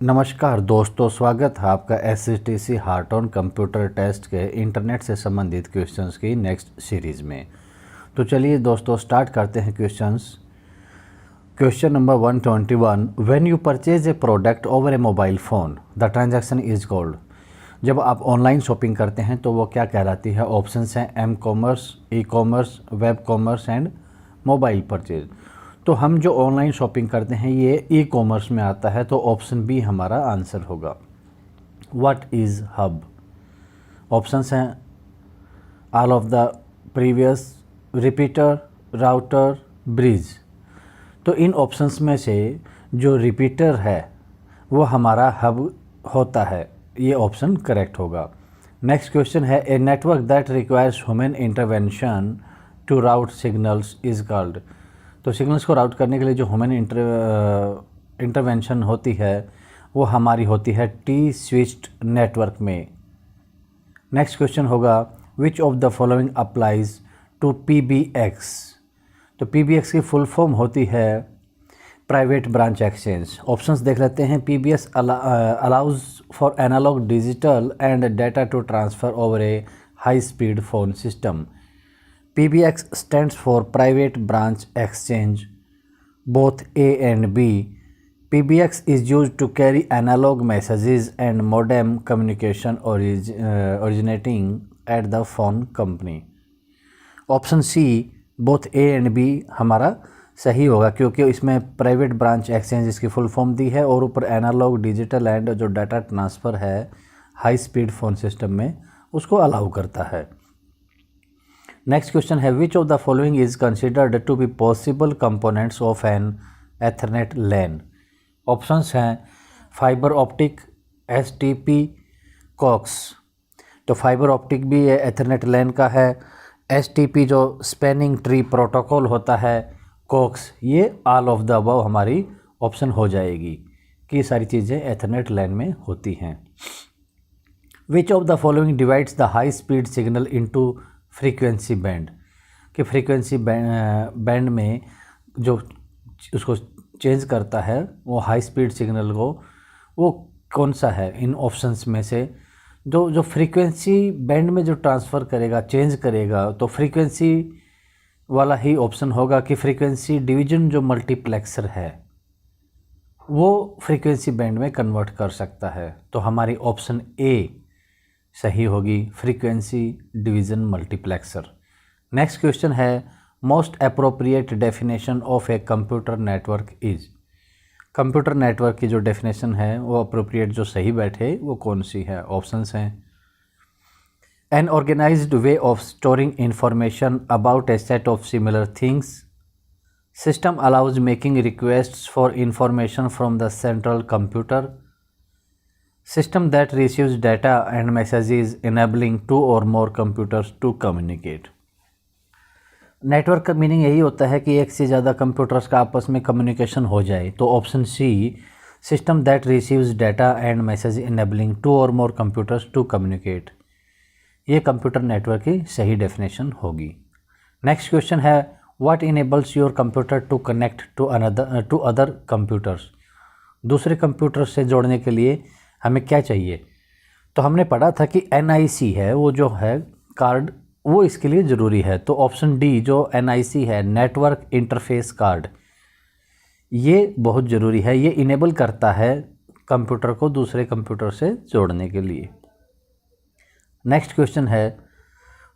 नमस्कार दोस्तों, स्वागत है आपका SCTC हार्ट ऑन कंप्यूटर टेस्ट के इंटरनेट से संबंधित क्वेश्चंस की नेक्स्ट सीरीज़ में। तो चलिए दोस्तों स्टार्ट करते हैं questions. Question number 121, when you purchase a product over A mobile phone the transaction is called. जब आप ऑनलाइन शॉपिंग करते हैं तो वो क्या कहलाती है? ऑप्शंस हैं M commerce, E commerce, web commerce and mobile purchase. तो हम जो ऑनलाइन शॉपिंग करते हैं ये ई कॉमर्स में आता है, तो ऑप्शन बी हमारा आंसर होगा। What is hub? ऑप्शंस हैं all of the previous, repeater, router, bridge. तो इन ऑप्शंस में से जो रिपीटर है वो हमारा हब होता है, ये ऑप्शन करेक्ट होगा। नेक्स्ट क्वेश्चन है a network that requires human intervention to route signals is called. तो सिग्नल्स को राउट करने के लिए जो ह्यूमन इंटरवेंशन होती है वो हमारी होती है टी स्विच्ड नेटवर्क में। नेक्स्ट क्वेश्चन होगा which of the following applies to PBX। तो PBX की फुल फॉर्म होती है प्राइवेट ब्रांच एक्सचेंज। ऑप्शंस देख लेते हैं। PBX allows for analogue digital and data to transfer over a high speed phone system. PBX stands for Private Branch Exchange, both A and B. PBX is used to carry analog messages and modem communication originating at the phone company. Option C, both A and B हमारा सही होगा, क्योंकि इसमें private branch exchange इसकी full form दी है और ऊपर एनालॉग डिजिटल एंड जो डाटा ट्रांसफ़र है हाई स्पीड फ़ोन सिस्टम में उसको अलाउ करता है। नेक्स्ट क्वेश्चन है which of the following is considered to be possible components of an Ethernet LAN. Options हैं फाइबर ऑप्टिक, STP, कॉक्स। तो fibre optic भी ये एथरनेट लैन का है, STP जो स्पैनिंग ट्री प्रोटोकॉल होता है, कॉक्स ये ऑल ऑफ द अबव हमारी ऑप्शन हो जाएगी कि सारी चीज़ें एथरनेट लैन में होती हैं। विच of the following divides the high speed signal into frequency band. कि फ्रीक्वेंसी बैंड में जो उसको चेंज करता है वो हाई स्पीड सिग्नल को, वो कौन सा है इन ऑप्शंस में से? जो फ्रीक्वेंसी बैंड में जो ट्रांसफ़र करेगा, चेंज करेगा, तो फ्रीक्वेंसी वाला ही ऑप्शन होगा कि फ्रीक्वेंसी डिवीजन जो मल्टीप्लेक्सर है वो फ्रीक्वेंसी बैंड में कन्वर्ट कर सकता है। तो हमारी ऑप्शन ए सही होगी, frequency division multiplexer. Next question है most appropriate definition of a computer network is. Computer network की जो डेफिनेशन है वो अप्रोप्रिएट जो सही बैठे वो कौन सी है? ऑप्शंस हैं an organised way of storing information about a set of similar things, system allows making requests for information from the central computer, system that receives data and messages enabling two or more computers to communicate। Network का meaning यही होता है कि एक से ज़्यादा computers का आपस में कम्युनिकेशन हो जाए। तो option C, system that receives data and message enabling two और मोर कंप्यूटर्स टू कम्युनिकेट, ये कंप्यूटर नेटवर्क की सही डेफिनेशन होगी। नेक्स्ट क्वेश्चन है what enables your computer to connect to other computers. दूसरे कंप्यूटर से जोड़ने के लिए हमें क्या चाहिए? तो हमने पढ़ा था कि NIC है वो जो है कार्ड, वो इसके लिए ज़रूरी है। तो ऑप्शन डी जो NIC है, नेटवर्क इंटरफेस कार्ड, ये बहुत ज़रूरी है, ये इनेबल करता है कंप्यूटर को दूसरे कंप्यूटर से जोड़ने के लिए। नेक्स्ट क्वेश्चन है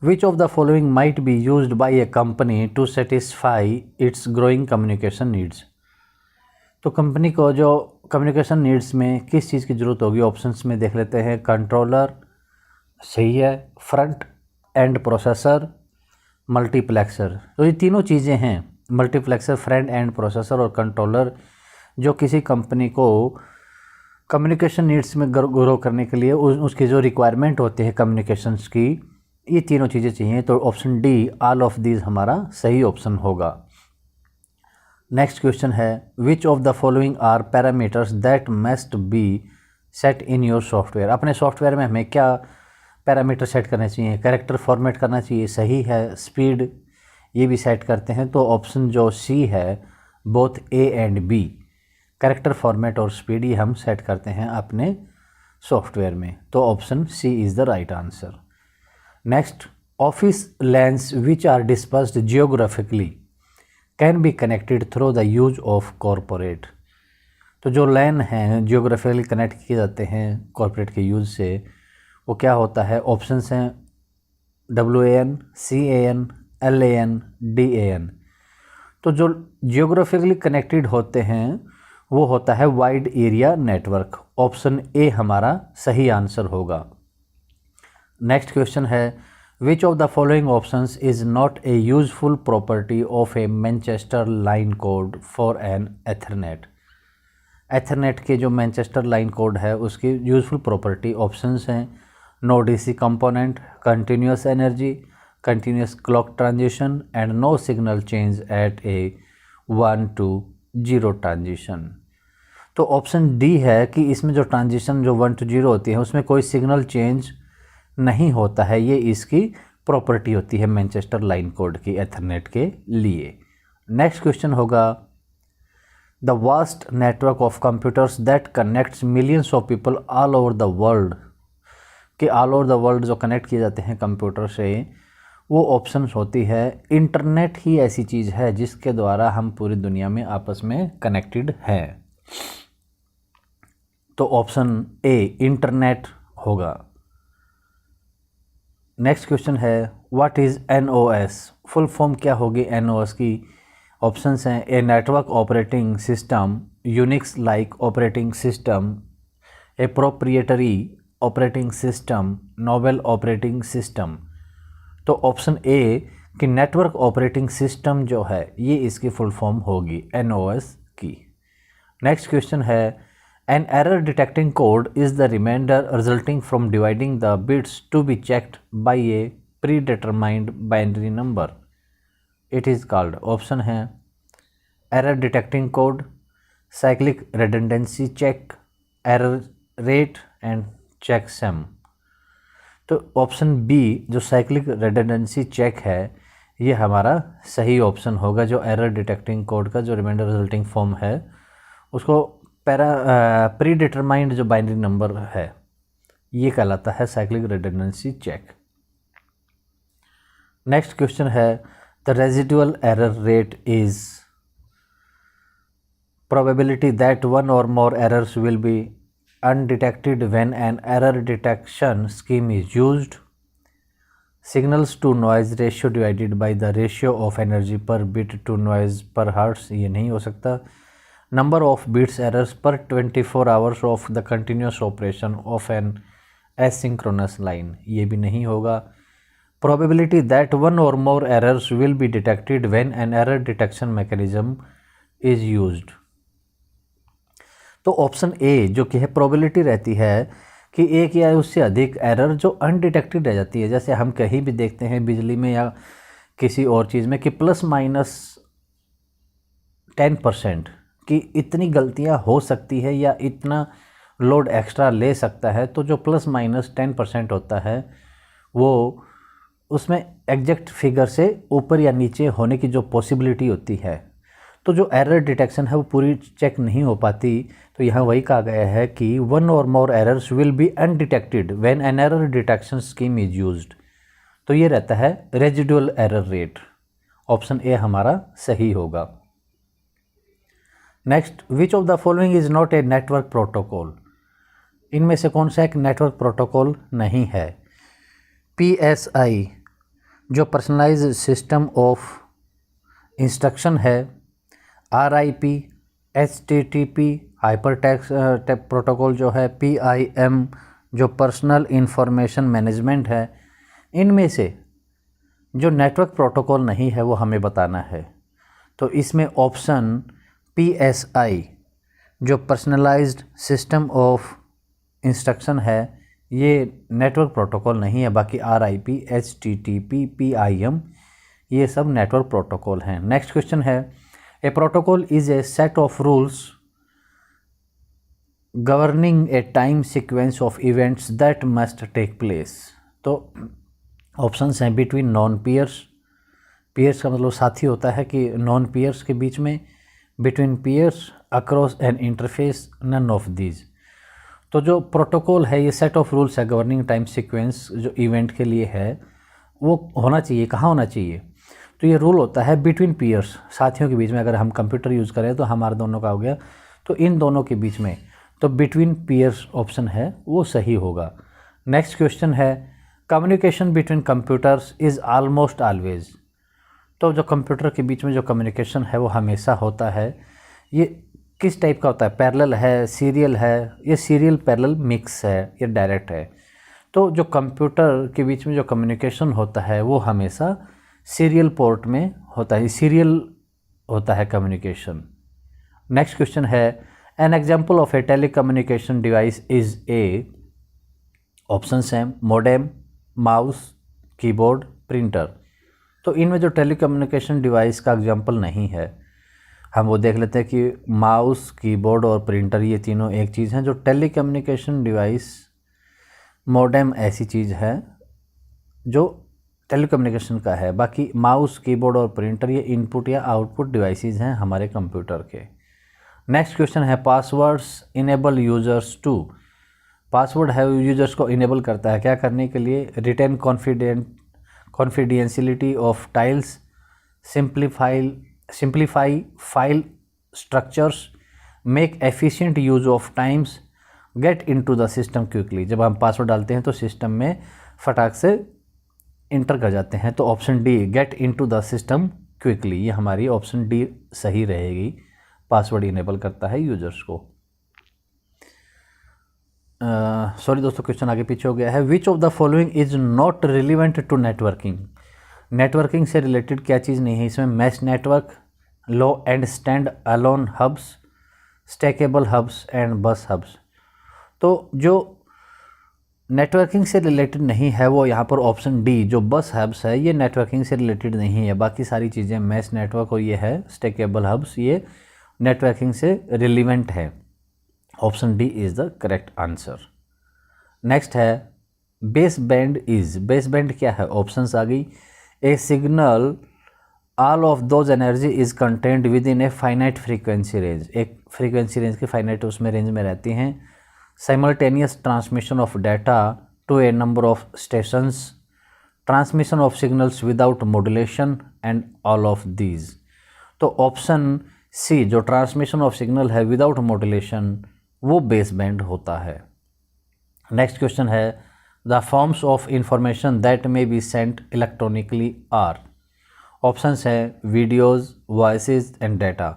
which of the following might be used by a company to satisfy its growing communication needs. तो कंपनी को जो कम्युनिकेशन नीड्स में किस चीज़ की ज़रूरत होगी? ऑप्शंस में देख लेते हैं। कंट्रोलर सही है, फ्रंट एंड प्रोसेसर, मल्टीप्लेक्सर। तो ये तीनों चीज़ें हैं, मल्टीप्लेक्सर, फ्रंट एंड प्रोसेसर और कंट्रोलर, जो किसी कंपनी को कम्युनिकेशन नीड्स में ग्रो करने के लिए उसकी जो रिक्वायरमेंट होती है कम्युनिकेशंस की, ये तीनों चीज़ें चाहिए। तो option D all of these हमारा सही ऑप्शन होगा। नेक्स्ट क्वेश्चन है which of the following are parameters that must be set in your software. अपने सॉफ्टवेयर में हमें क्या पैरामीटर सेट करने चाहिए? कैरेक्टर फॉर्मेट करना चाहिए, सही है, स्पीड, ये भी सेट करते हैं। तो ऑप्शन जो सी है both A and B character format और स्पीड ये हम सेट करते हैं अपने सॉफ्टवेयर में। तो option C is the right answer. Next, office LANs which are dispersed geographically can be connected through the use of corporate. तो जो लैन हैं जियोग्राफिकली कनेक्ट किए जाते हैं कॉरपोरेट के यूज़ से, वो क्या होता है? ऑप्शंस हैं WAN, CAN, LAN, DAN। तो जो जियोग्राफिकली कनेक्टेड होते हैं वो होता है wide area network. Option A हमारा सही आंसर होगा। नेक्स्ट क्वेश्चन है, which of the following options is not a useful property of a Manchester line code for an Ethernet. Ethernet के जो मैनचेस्टर लाइन कोड है उसकी यूजफुल प्रॉपर्टी ऑप्शंस हैं no DC component, continuous energy, continuous clock transition and no signal change at a 1 to 0 transition. तो option D है कि इसमें जो ट्रांजिशन जो 1 to 0 होती है उसमें कोई सिग्नल चेंज नहीं होता है, ये इसकी प्रॉपर्टी होती है मैनचेस्टर लाइन कोड की एथरनेट के लिए। नेक्स्ट क्वेश्चन होगा, the vast network of computers that connects millions of people all over the world, कि ऑल ओवर द वर्ल्ड जो कनेक्ट किए जाते हैं कंप्यूटर से, वो ऑप्शंस होती है इंटरनेट ही ऐसी चीज़ है जिसके द्वारा हम पूरी दुनिया में आपस में कनेक्टेड हैं। तो ऑप्शन ए इंटरनेट होगा। नेक्स्ट क्वेश्चन है, what is NOS, full form क्या होगी NOS की? ऑप्शंस हैं a network operating system, UNIX like operating system, a proprietary operating system, Novell operating system. तो ऑप्शन ए कि नेटवर्क ऑपरेटिंग सिस्टम जो है ये इसकी फुल फॉर्म होगी NOS की। नेक्स्ट क्वेश्चन है, an error detecting code is the reminder resulting from dividing the bits to be checked by a pre determined binary number, it is called. Option है error detecting code, cyclic redundancy check, error rate and checksum. तो option B जो cyclic redundancy check है ये हमारा सही option होगा। जो error detecting code का जो रिमाइंडर रिजल्टिंग फॉर्म है उसको प्री डिटरमाइंड जो बाइनरी नंबर है ये कहलाता है cyclic redundancy check. Next question है, the residual error rate is probability that one or more errors will be undetected when an error detection scheme is used, signals to noise ratio divided by the ratio of energy per bit to noise per hertz, ये नहीं हो सकता, number of bits errors per 24 hours of the continuous operation of an asynchronous line, ये भी नहीं होगा, probability that one or more errors will be detected when an error detection mechanism is used। तो option ए जो कि है probability रहती है कि एक या उससे अधिक एरर जो अनडिटेक्टेड रह जाती है। जैसे हम कहीं भी देखते हैं बिजली में या किसी और चीज़ में कि ±10% की इतनी गलतियां हो सकती है या इतना लोड एक्स्ट्रा ले सकता है, तो जो ±10% होता है वो उसमें एग्जैक्ट फिगर से ऊपर या नीचे होने की जो पॉसिबिलिटी होती है, तो जो एरर डिटेक्शन है वो पूरी चेक नहीं हो पाती। तो यहाँ वही कहा गया है कि one or more errors will be undetected when an error detection scheme is used. तो ये रहता है residual error rate. Option A हमारा सही होगा। Next, which of the following is not a network protocol, इनमें से कौन सा एक नेटवर्क प्रोटोकॉल नहीं है? PSI जो पर्सनलाइज्ड सिस्टम ऑफ इंस्ट्रक्शन है, RIP, HTTP hyper text protocol जो है, PIM जो पर्सनल इंफॉर्मेशन मैनेजमेंट है, इनमें से जो नेटवर्क प्रोटोकॉल नहीं है वो हमें बताना है। तो इसमें ऑप्शन PSI जो पर्सनलाइज्ड सिस्टम ऑफ इंस्ट्रक्शन है ये नेटवर्क प्रोटोकॉल नहीं है, बाकी RIP, HTTP, PIM ये सब नेटवर्क प्रोटोकॉल हैं। नेक्स्ट क्वेश्चन है, a protocol is a set of rules governing a time sequence of events that must take place. तो ऑप्शंस हैं बिटवीन नॉन पीयर्स, पीयर्स का मतलब साथी होता है कि नॉन पीयर्स के बीच में, between peers, across an interface, none of these. तो जो प्रोटोकॉल है ये सेट ऑफ रूल्स है गवर्निंग टाइम सीक्वेंस जो इवेंट के लिए है, वो होना चाहिए, कहाँ होना चाहिए? तो ये रूल होता है बिटवीन पीयर्स, साथियों के बीच में। अगर हम कंप्यूटर यूज़ करें तो हमारे दोनों का हो गया, तो इन दोनों के बीच में, तो बिटवीन पीयर्स ऑप्शन है वो सही होगा। नेक्स्ट क्वेश्चन है communication between computers is almost always. तो जो कंप्यूटर के बीच में जो कम्युनिकेशन है वो हमेशा होता है, ये किस टाइप का होता है? पैरेलल है, सीरियल है, ये सीरियल पैरेलल मिक्स है, ये डायरेक्ट है। तो जो कंप्यूटर के बीच में जो कम्युनिकेशन होता है वो हमेशा सीरियल पोर्ट में होता है, सीरियल होता है कम्युनिकेशन। नेक्स्ट क्वेश्चन है an example of A telecommunication device is a, options हैं मोडेम, माउस, कीबोर्ड, प्रिंटर। तो इनमें जो टेलीकम्युनिकेशन डिवाइस का एग्जाम्पल नहीं है, हम वो देख लेते हैं कि माउस, कीबोर्ड और प्रिंटर ये तीनों एक चीज़ हैं। जो टेलीकम्युनिकेशन डिवाइस, मोडेम ऐसी चीज़ है जो टेलीकम्युनिकेशन का है, बाकी माउस, कीबोर्ड और प्रिंटर ये इनपुट या आउटपुट डिवाइसेस हैं हमारे कंप्यूटर के। नेक्स्ट क्वेश्चन है passwords enable users to. Password है यूजर्स को इनेबल करता है क्या करने के लिए? Retain confidentiality of files, simplify file structures, make efficient use of times, get into the system quickly. जब हम पासवर्ड डालते हैं तो सिस्टम में फटाक से इंटर कर जाते हैं। तो option D gate into the system quickly, ये हमारी ऑप्शन डी सही रहेगी। पासवर्ड इनेबल करता है यूजर्स को। सॉरी दोस्तों, क्वेश्चन आगे पीछे हो गया है। Which of the following is not relevant to networking. Networking से रिलेटेड क्या चीज़ नहीं है इसमें? Mesh network, low end stand alone hubs, stackable hubs and bus hubs. तो जो नेटवर्किंग से रिलेटेड नहीं है वो यहाँ पर ऑप्शन डी जो बस हब्स है ये नेटवर्किंग से रिलेटेड नहीं है। बाकी सारी चीज़ें मैश नेटवर्क और ये है स्टैकेबल हब्स ये नेटवर्किंग से रिलेवेंट है। Option D is the correct answer. Next है base band is. Base band क्या है? ऑप्शंस आ गई। A signal all of those energy is content within a finite frequency range. एक frequency range की finite उसमें range में रहती हैं। Simultaneous transmission of data to a number of stations, transmission of signals without modulation and all of these. तो option C जो transmission of signal है without modulation वो बेस बैंड होता है। नेक्स्ट क्वेश्चन है the forms of information that may be sent electronically are. Options हैं videos, voices and data.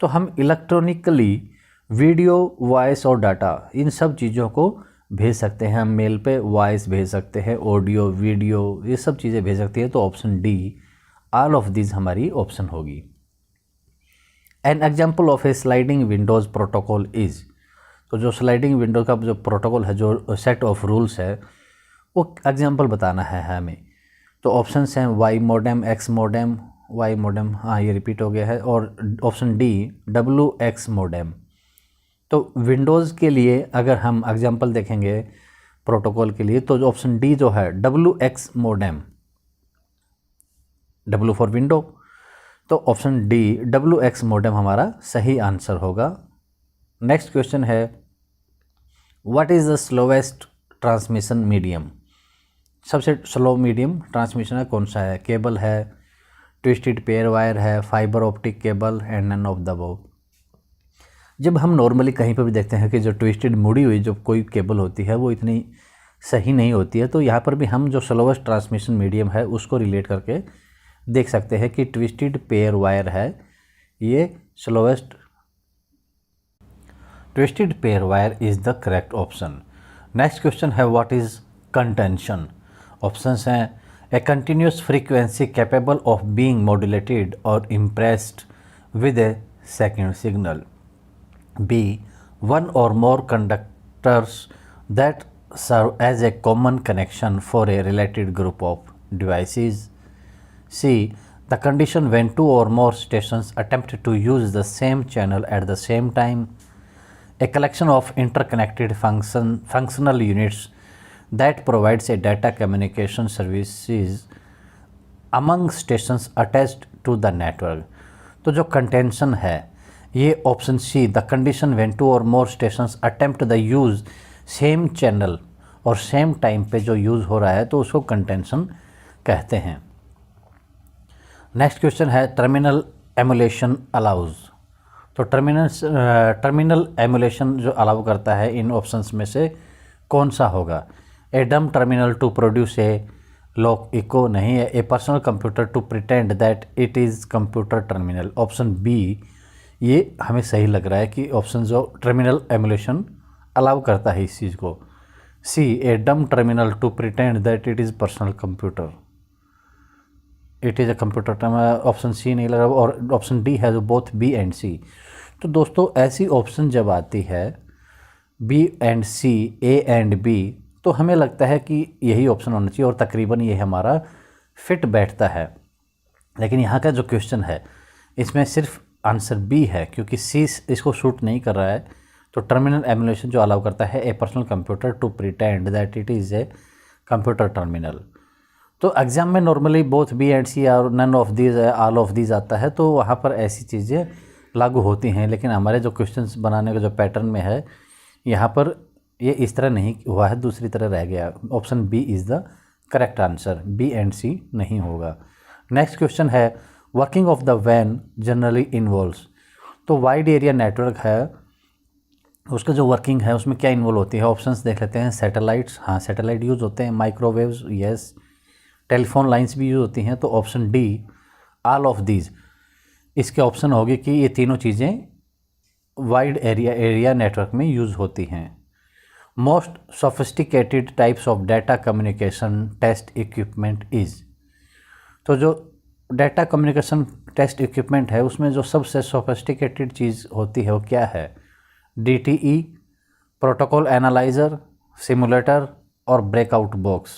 तो हम इलेक्ट्रॉनिकली वीडियो, वॉइस और डाटा इन सब चीज़ों को भेज सकते हैं। हम मेल पे वॉइस भेज सकते हैं, ऑडियो, वीडियो, ये सब चीज़ें भेज सकती है। तो option D all of this हमारी ऑप्शन होगी। An example of A sliding Windows protocol is. तो जो स्लाइडिंग विंडो का जो प्रोटोकॉल है, जो सेट ऑफ रूल्स है, वो एग्जाम्पल बताना है हमें। तो ऑप्शंस हैं Y modem, X modem, Y modem, हाँ ये रिपीट हो गया है, और option D W X modem. तो विंडोज़ के लिए अगर हम एग्जाम्पल देखेंगे प्रोटोकॉल के लिए तो ऑप्शन डी जो है W X modem, W for window, तो option D W X modem हमारा सही आंसर होगा। नेक्स्ट क्वेश्चन है what is the slowest transmission medium. सबसे स्लो मीडियम ट्रांसमिशन है कौन सा है? केबल है, ट्विस्टेड पेयर वायर है, fibre optic cable and none of the above. जब हम नॉर्मली कहीं पर भी देखते हैं कि जो ट्विस्टेड मुड़ी हुई जो कोई केबल होती है वो इतनी सही नहीं होती है, तो यहाँ पर भी हम जो स्लोवेस्ट ट्रांसमिशन मीडियम है उसको रिलेट करके देख सकते हैं कि ट्विस्टेड पेयर वायर है ये slowest. Twisted pair wire is the correct option. Next question है व्हाट इज़ कंटेंशन। ऑप्शंस हैं a continuous frequency capable of being modulated or impressed with a second signal. B one or more conductors that serve as a common connection for a related group of devices. C. The condition when two or more stations attempt to use the same channel at the same time. A collection of interconnected functional units that provides a data communication services among stations attached to the network. तो जो contention है ये option C, the condition when two और more stations attempt the use same channel or same time पे जो use हो रहा है तो उसको कंटेंशन कहते हैं। नेक्स्ट क्वेश्चन है टर्मिनल एमुलेशन अलाउज। तो टर्मिनल एमुलेशन जो अलाउ करता है इन ऑप्शंस में से कौन सा होगा? A dumb terminal to produce a local echo नहीं है। A personal computer to pretend that it is computer terminal. Option B ये हमें सही लग रहा है कि ऑप्शन जो टर्मिनल एमुलेशन अलाउ करता है इस चीज़ को। C, a dumb terminal to pretend that it is personal computer, it is a computer. Option C नहीं लग रहा और ऑप्शन डी है जो बोथ बी एंड सी। तो दोस्तों ऐसी ऑप्शन जब आती है B and C, A and B, तो हमें लगता है कि यही ऑप्शन होना चाहिए और तकरीबन ये हमारा फिट बैठता है। लेकिन यहाँ का जो क्वेश्चन है इसमें सिर्फ आंसर बी है क्योंकि सी इसको सूट नहीं कर रहा है। तो टर्मिनल एमुलेशन जो अलाउ करता है a personal computer to pretend that it is a computer terminal. तो एग्ज़ाम में normally both B and C और none of these all of these आता है तो वहाँ पर ऐसी चीज़ें लागू होती हैं। लेकिन हमारे जो क्वेश्चंस बनाने का जो पैटर्न में है यहाँ पर ये इस तरह नहीं हुआ है, दूसरी तरह रह गया। Option B is the correct answer, B and C नहीं होगा। नेक्स्ट क्वेश्चन है वर्किंग ऑफ द वैन जनरली इन्वॉल्व्स। तो वाइड एरिया नेटवर्क है उसका जो वर्किंग है उसमें क्या इन्वॉल्व होती है? ऑप्शंस देख लेते हैं। सैटेलाइट्स, हाँ सैटेलाइट यूज़ होते हैं। Microwaves, yes. टेलीफोन लाइंस भी यूज़ होती हैं। तो option D all of these इसके ऑप्शन होगी कि ये तीनों चीज़ें वाइड एरिया नेटवर्क में यूज़ होती हैं। Most sophisticated types of data communication test equipment is. तो जो डाटा कम्युनिकेशन टेस्ट इक्विपमेंट है उसमें जो सबसे सोफिस्टिकेटेड चीज़ होती है वो क्या है? DTE, प्रोटोकॉल एनालाइज़र, सिमुलेटर और ब्रेकआउट बॉक्स।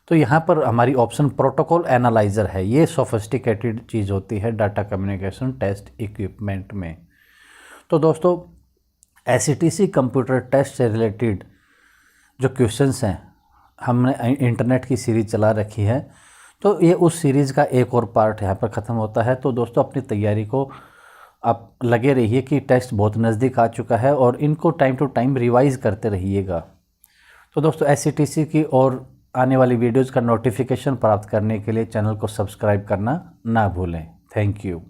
तो यहाँ पर हमारी ऑप्शन प्रोटोकॉल एनालाइज़र है। ये सोफिस्टिकेटेड चीज़ होती है डाटा कम्युनिकेशन टेस्ट इक्विपमेंट में। तो दोस्तों SCTC कंप्यूटर टेस्ट से रिलेटेड जो क्वेश्चंस हैं हमने इंटरनेट की सीरीज़ चला रखी है तो ये उस सीरीज़ का एक और पार्ट यहाँ पर ख़त्म होता है। तो दोस्तों अपनी तैयारी को आप लगे रहिए कि टेस्ट बहुत नज़दीक आ चुका है और इनको टाइम टू टाइम रिवाइज़ करते रहिएगा। तो दोस्तों SCTC की और आने वाली वीडियोज़ का नोटिफिकेशन प्राप्त करने के लिए चैनल को सब्सक्राइब करना ना भूलें। Thank you.